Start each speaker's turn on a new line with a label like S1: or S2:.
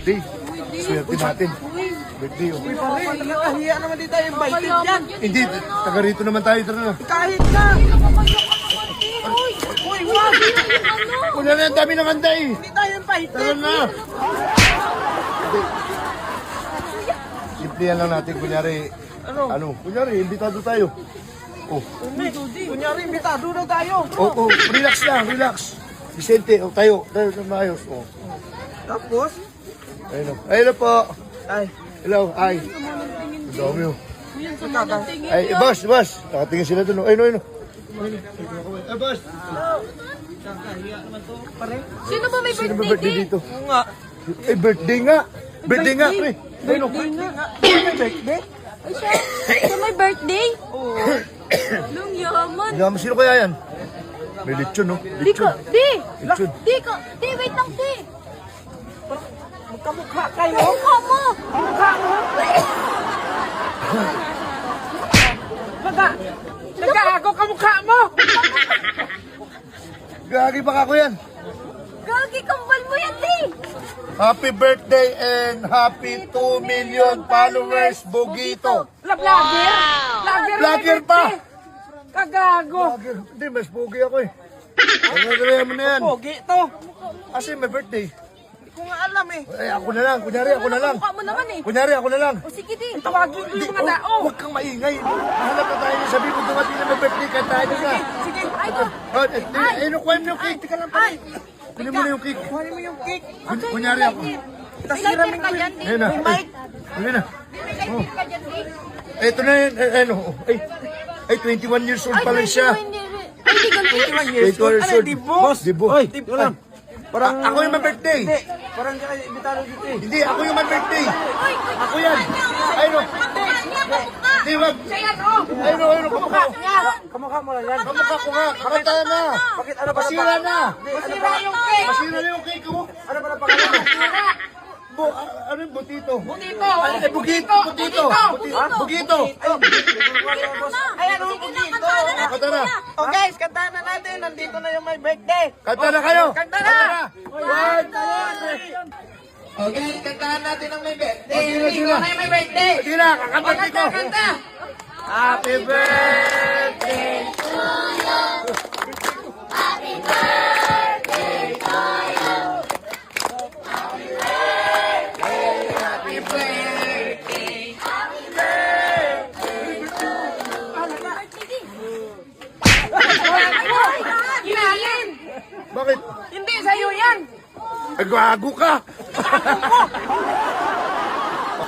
S1: birthday. Swerte natin. Birthday, oh.
S2: Nakahiya naman dito yung invited yan.
S1: Hindi, taga rito naman tayo. Tara na.
S2: Kahit na. Uy, wag.
S1: Wala na, ang dami ng handa eh.
S2: Hindi tayo invited.
S1: Tara na. Hindi. Simplihan lang natin, kunyari. Ano? Kunyari, imbitado tayo. Oh.
S2: Kunyari, imbitado na tayo.
S1: Oh, relax lang, relax. Vicente, tayo na maayos. Oh.
S2: Tapos?
S1: Ayun po.
S2: Ay.
S1: Hello, ay. Ang dami oh. Ay,
S3: Ay,
S1: boss. Nakatingin sila dun. Ayun. Ay, boss.
S3: Sino ba may
S1: Sino ba
S3: birthday
S1: birthday
S3: cake?
S1: dito?
S2: Oo nga.
S1: Ay, birthday nga. Birthday nga, pre. Ayun, oh.
S2: Birthday?
S3: Ay, siya may birthday?
S2: Oo.
S3: Anong yaman?
S1: Yaman, sino kaya yan? May lechon, no?
S3: Di ko, di!
S1: Lechon.
S3: Di, wait lang, di!
S2: Magkamukha kayo.
S3: Mukha mo!
S2: Nag-aago kamukha mo.
S1: Gagi baka ako yan.
S3: Gagi, kambal mo yan, di!
S1: Happy birthday and happy 2 million followers, Bogito.
S2: Vlogger?
S1: Vlogger pa!
S2: Kagago.
S1: Hindi, mas pogi ako eh. Pagkagaya mo na yan.
S2: Pogi to.
S1: Kasi may birthday.
S2: Hindi ko nga alam eh.
S1: Eh, ako na lang. Kunyari, ako na lang.
S3: Mukha mo naman eh.
S1: Kunyari, ako na lang.
S3: O sige, di.
S2: Tawagin ko yung mga tao.
S1: Huwag kang maingay. Mahanap na tayo. Sabi mo dumating na may birthday ka tayo na.
S2: Sige.
S3: Ay, ito.
S1: Ayun, kuha mo yung cake.
S2: Tika lang pala.
S1: Kunin mo na yung cake.
S2: Kuhanin mo yung cake.
S1: Kunyari ako.
S2: Tapos
S3: May
S2: hiramin
S3: ka
S2: ko
S3: dyan,
S2: yun.
S3: di.
S1: Ayun na.
S2: May mic.
S1: Ayun na. Oh.
S3: Ka dyan, di.
S1: Ito na yun. Ano. Ay, 21 years old pa lang siya.
S3: Ay, di ganito.
S2: 21 years old. Ano, Dibo?
S1: Dibo.
S2: Oy, Dibo lang. Parang
S1: Ako yung may birthday.
S2: Hindi. Parang ka imbitado dito eh.
S1: Hindi, ako yung may birthday.
S3: Uy,
S1: Ako yan. Ayun o.
S3: kamukha niya, kamukha.
S1: Hindi, wag. Ayun o, kamukha.
S2: Kamukha mo lang yan.
S1: Kamukha ko nga. Kakanta na.
S2: Bakit ano ba?
S1: Masira na.
S2: Masira yung cake.
S1: Masira na yung cake ko.
S2: Ano ba na pangalan mo?
S1: Ano yung butito?
S2: Butito.
S1: Ay, bugito. Bugito. Bugito.
S2: Ay, ano yung butito?
S1: Kanta na.
S2: Oh guys, kantahan na natin. Nandito na yung my birthday.
S1: Kanta na kayo.
S2: Kanta na.
S1: One, two,
S2: Okay, kantahan natin ang my birthday.
S1: Okay na sila.
S2: Ay, my birthday.
S1: Sige na, kakanta ko.
S2: Kanta. Happy birthday.
S3: Ilalim!
S1: Bakit?
S2: Hindi sa'yo yan.
S1: Gago ka.